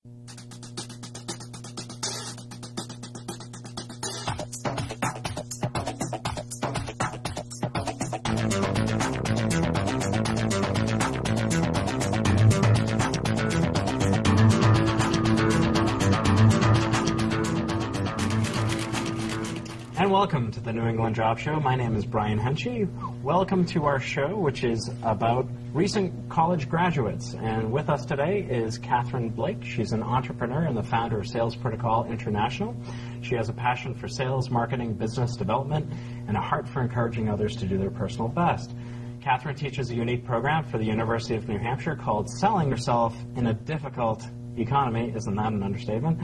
And welcome to the New England Job Show. My name is Brian Henchy. Welcome to our show, which is about recent college graduates. And with us today is Catherine Blake. She's an entrepreneur and the founder of Sales Protocol International. She has a passion for sales, marketing, business development, and a heart for encouraging others to do their personal best. Catherine teaches a unique program for the University of New Hampshire called Selling Yourself in a Difficult Economy. Isn't that an understatement?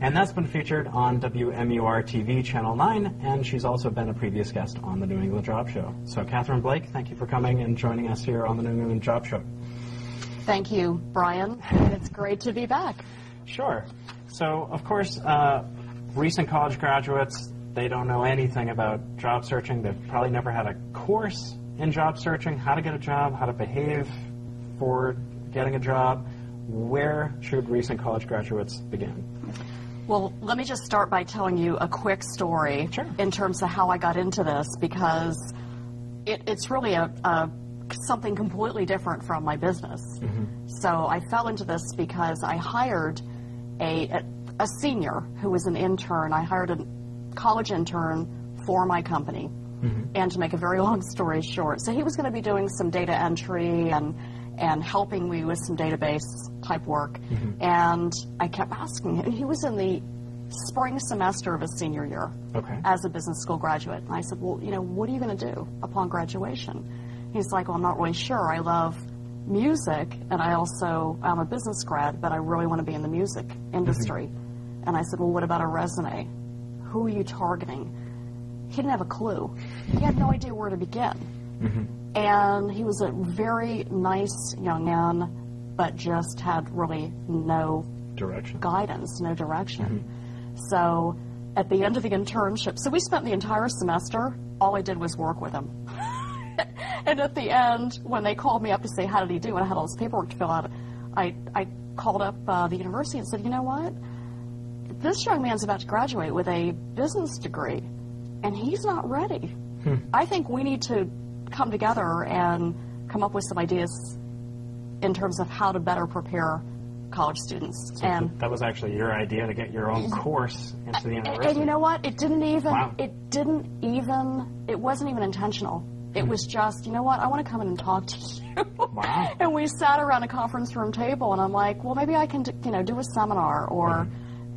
And that's been featured on WMUR-TV Channel 9, and she's also been a previous guest on the New England Job Show. So, Catherine Blake, thank you for coming and joining us here on the New England Job Show. Thank you, Brian. It's great to be back. Sure. So, of course, recent college graduates, they don't know anything about job searching. They've probably never had a course in job searching, how to get a job, how to behave for getting a job. Where should recent college graduates begin? Well, let me just start by telling you a quick story in terms of how I got into this, because it's really something completely different from my business. Mm-hmm. So I fell into this because I hired a senior who was an intern. I hired a college intern for my company. Mm-hmm. And to make a very long story short, so he was going to be doing some data entry and helping me with some database type work. Mm-hmm. And I kept asking him. He was in the spring semester of his senior year as a business school graduate. And I said, well, what are you going to do upon graduation? He's like, well, I'm not really sure. I love music, and I'm a business grad, but I really want to be in the music industry. Mm-hmm. And I said, well, what about a resume? Who are you targeting? He didn't have a clue. He had no idea where to begin. Mm-hmm. And he was a very nice young man, but just had really no guidance, no direction. Mm-hmm. So at the end of the internship, so we spent the entire semester, all I did was work with him. And at the end, when they called me up to say, how did he do? And I had all this paperwork to fill out. I called up the university and said, you know what? This young man's about to graduate with a business degree, and he's not ready. I think we need to come together and come up with some ideas in terms of how to better prepare college students. So and that was actually your idea, to get your own course into the university. And you know what? It wasn't even intentional. It was just, you know what? I want to come in and talk to you. Wow. And we sat around a conference room table, and I'm like, well, maybe I can, do a seminar, or,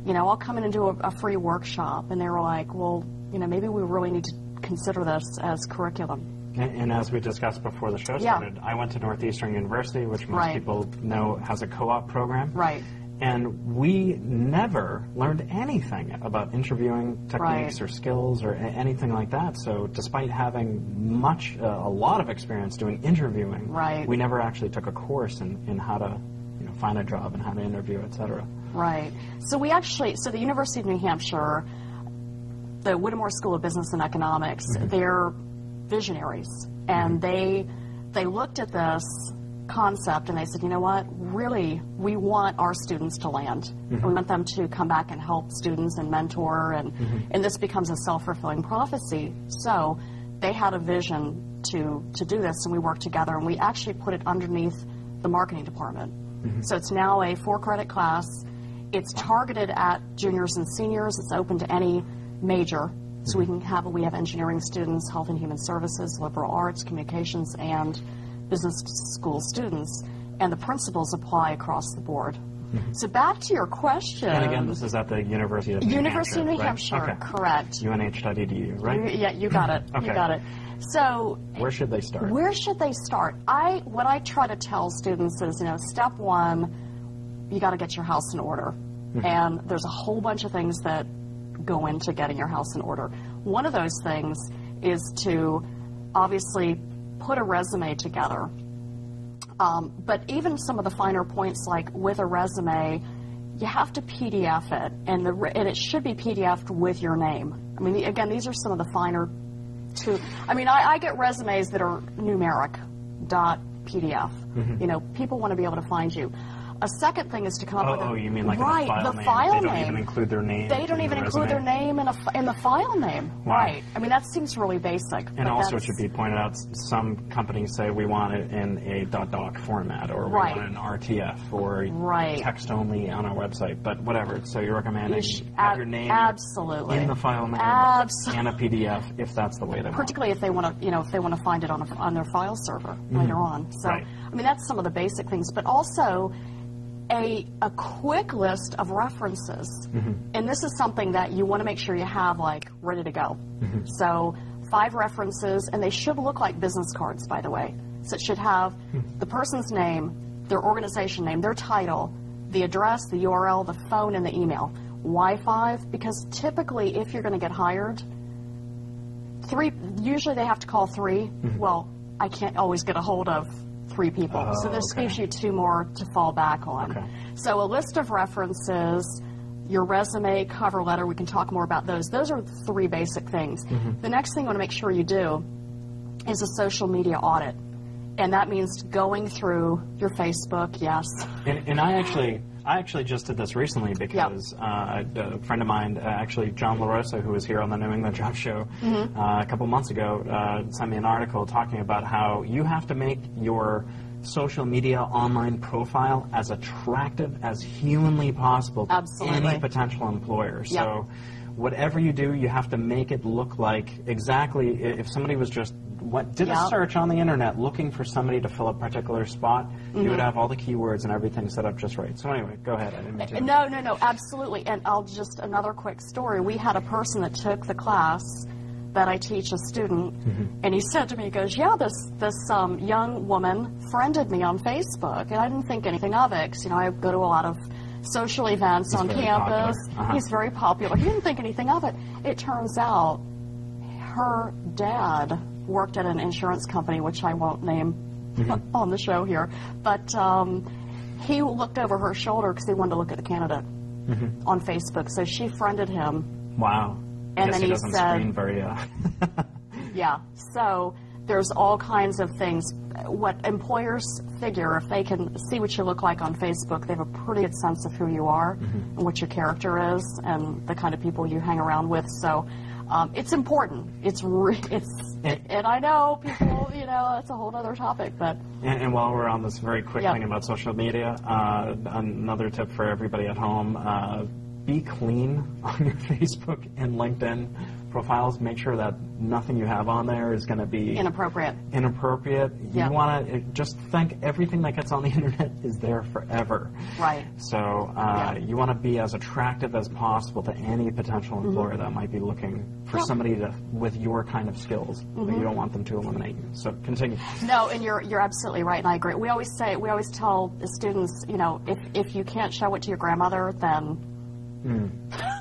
I'll come in and do a free workshop. And they were like, well, maybe we really need to consider this as curriculum. And as we discussed before the show started, I went to Northeastern University, which most people know has a co-op program. Right. And we never learned anything about interviewing techniques or skills or anything like that. So despite having a lot of experience doing interviewing, we never actually took a course in how to find a job and how to interview, et cetera. Right. So the University of New Hampshire, the Whittemore School of Business and Economics, they're visionaries, and they looked at this concept and they said, you know what, really, we want our students to land. And we want them to come back and help students and mentor, and this becomes a self-fulfilling prophecy. So they had a vision to do this, and we worked together, and we actually put it underneath the marketing department. So it's now a 4-credit class. It's targeted at juniors and seniors. It's open to any major. So we have engineering students, health and human services, liberal arts, communications, and business school students, and the principles apply across the board. So back to your question. And again, this is at the University of New Hampshire. University of New Hampshire, correct. UNH.edu, right? Yeah, you got it. You got it. So where should they start? Where should they start? What I try to tell students is, step one, you got to get your house in order. And there's a whole bunch of things that go into getting your house in order. One of those things is to obviously put a resume together. But even some of the finer points, like with a resume, you have to PDF it, and it should be PDF'd with your name. I mean, again, these are some of the finer I get resumes that are numeric, .pdf. People want to be able to find you. A second thing is to come up with you mean like right, in the file name. They don't even include their name. They don't even include their name in the file name. Wow. Right. I mean, that seems really basic. And also, it should be pointed out, some companies say we want it in a .doc format, or we want it in RTF, or text only on our website. But whatever. So you're recommending have your name in the file name and a PDF, if that's the way they want. Particularly if they want to, if they want to find it on their file server later on. So, I mean, that's some of the basic things, but also a quick list of references. And this is something that you want to make sure you have, like, ready to go. So 5 references, and they should look like business cards, by the way. So it should have the person's name, their organization name, their title, the address, the URL, the phone, and the email. Why 5? Because typically, if you're going to get hired, 3, usually they have to call 3. Well, I can't always get a hold of 3 people. So this gives you 2 more to fall back on. So a list of references, your resume, cover letter, we can talk more about those. Those are 3 basic things. The next thing you want to make sure you do is a social media audit. And that means going through your Facebook, And I actually just did this recently because a friend of mine, actually John LaRosa, who was here on the New England Job Show a couple months ago, sent me an article talking about how you have to make your social media online profile as attractive as humanly possible to any potential employer. So whatever you do, you have to make it look like exactly, if somebody was just did a search on the internet looking for somebody to fill a particular spot, you would have all the keywords and everything set up just right. So anyway, go ahead. I didn't mean to. No, absolutely. And another quick story. We had a person that took the class that I teach a student, and he said to me, he goes, this young woman friended me on Facebook, and I didn't think anything of it, because, I go to a lot of social events on campus. He's very popular. He didn't think anything of it. It turns out her dad worked at an insurance company, which I won't name on the show here, but he looked over her shoulder because he wanted to look at the candidate on Facebook, so she friended him. Wow. And then he said, screen very, so there's all kinds of things. What employers figure, if they can see what you look like on Facebook, they have a pretty good sense of who you are and what your character is and the kind of people you hang around with. So it's important. And I know people, that's a whole other topic, but. And while we're on this very quick thing about social media, another tip for everybody at home, be clean on your Facebook and LinkedIn profiles. Make sure that nothing you have on there is going to be inappropriate. You want to just think everything that gets on the internet is there forever. Right. So you want to be as attractive as possible to any potential employer that might be looking for somebody with your kind of skills. But you don't want them to eliminate you. So continue. No, and you're absolutely right, and I agree. We always tell the students, if you can't show it to your grandmother, then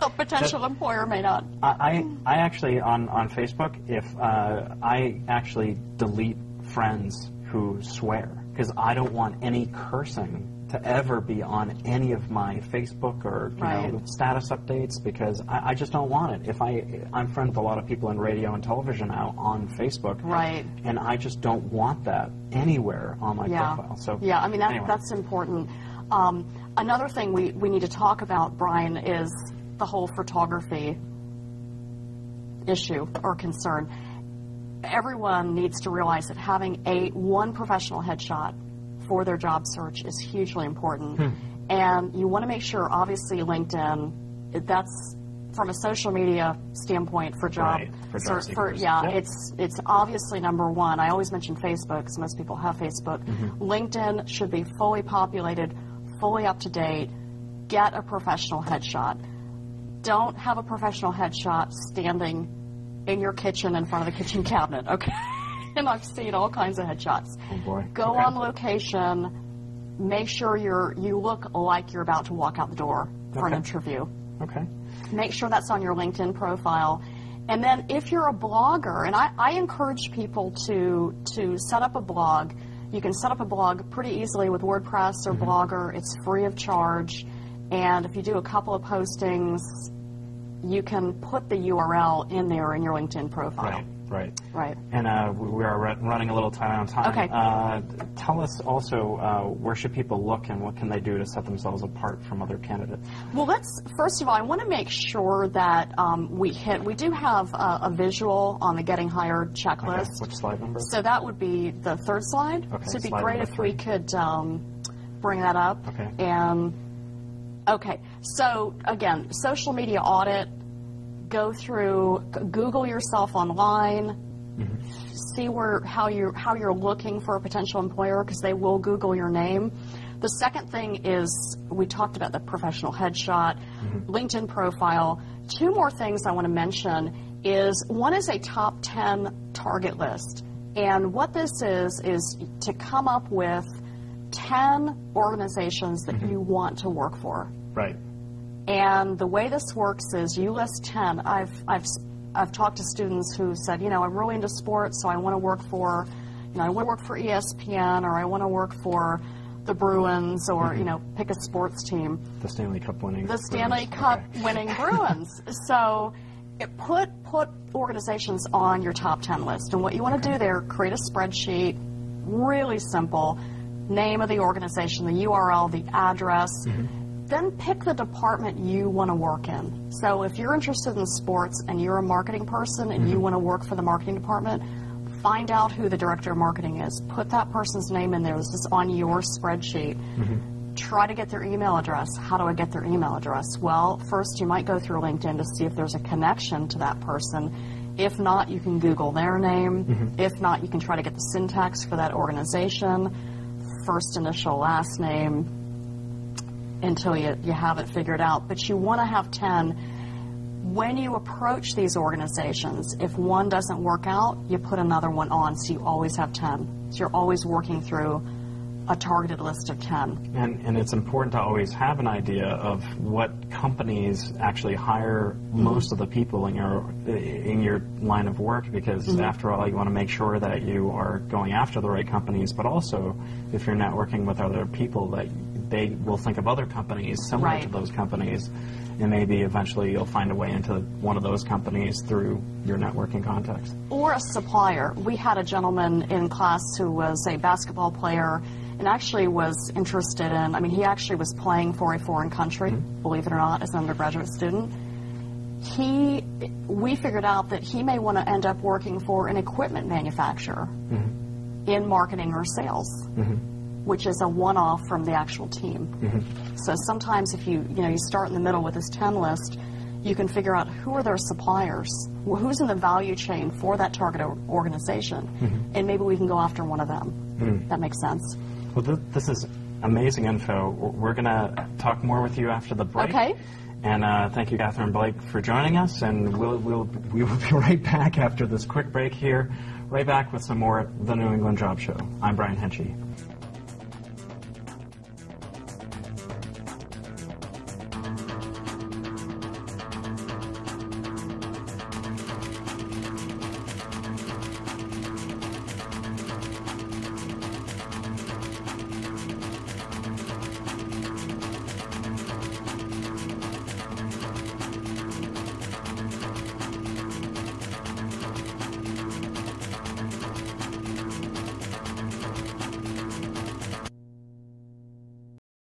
a potential employer may not. I actually, on Facebook, if I actually delete friends who swear, because I don't want any cursing to ever be on any of my Facebook or status updates, because I just don't want it. I'm friends with a lot of people in radio and television now on Facebook, and I just don't want that anywhere on my profile. So I mean that's important. Another thing we need to talk about, Brian, is the whole photography issue or concern. Everyone needs to realize that having one professional headshot for their job search is hugely important. And you want to make sure, obviously, LinkedIn, that's from a social media standpoint for job seekers. It's obviously number one. I always mention Facebook because most people have Facebook. LinkedIn should be fully populated, fully up to date. Get a professional headshot. Don't have a professional headshot standing in your kitchen in front of the kitchen cabinet, okay? And I've seen all kinds of headshots. Oh boy. Go on location. Make sure you look like you're about to walk out the door for an interview. Okay. Make sure that's on your LinkedIn profile. And then if you're a blogger, and I encourage people to set up a blog. You can set up a blog pretty easily with WordPress or Blogger. It's free of charge. And if you do a couple of postings, you can put the URL in there in your LinkedIn profile. Right. Right. Right. And we are running a little time on time. Okay. Tell us also where should people look and what can they do to set themselves apart from other candidates? Well, first of all, I want to make sure that we do have a visual on the Getting Hired checklist. Okay. Which slide number? So that would be the third slide. Okay. So it'd be Slide great number if 3. we could bring that up. Okay. And, okay. So, again, social media audit, go through, Google yourself online, see how you're looking for a potential employer, because they will Google your name. The second thing is, we talked about the professional headshot, LinkedIn profile. 2 more things I want to mention is, one is a top 10 target list. And what this is to come up with 10 organizations that you want to work for. Right. And the way this works is you list 10. I've talked to students who said, I'm really into sports, so I want to work for, I want to work for ESPN, or I want to work for the Bruins, or, pick a sports team. The Stanley Cup winning. The Stanley Cup winning Bruins. So put organizations on your top 10 list. And what you want to do there, create a spreadsheet, really simple, name of the organization, the URL, the address. Then pick the department you want to work in. So if you're interested in sports and you're a marketing person and you want to work for the marketing department, find out who the director of marketing is. Put that person's name in there. This is on your spreadsheet. Try to get their email address. How do I get their email address? Well, first you might go through LinkedIn to see if there's a connection to that person. If not, you can Google their name. If not, you can try to get the syntax for that organization, first initial, last name, until you have it figured out. But you want to have 10. When you approach these organizations, if one doesn't work out, you put another one on, so you always have 10. So you're always working through a targeted list of 10. And it's important to always have an idea of what companies actually hire most of the people in your line of work, because after all, you want to make sure that you are going after the right companies, but also if you're networking with other people, that they will think of other companies similar to those companies, and maybe eventually you'll find a way into one of those companies through your networking context. Or a supplier. We had a gentleman in class who was a basketball player and actually was interested in, he actually was playing for a foreign country, believe it or not, as an undergraduate student. We figured out that he may want to end up working for an equipment manufacturer in marketing or sales, which is a one-off from the actual team. So sometimes if you start in the middle with this 10 list, you can figure out who are their suppliers, who's in the value chain for that target organization, and maybe we can go after one of them. That makes sense. Well, this is amazing info. We're going to talk more with you after the break. Okay. And thank you, Catherine Blake, for joining us. And we will be right back after this quick break here, right back with some more of the New England Job Show. I'm Brian Henchy.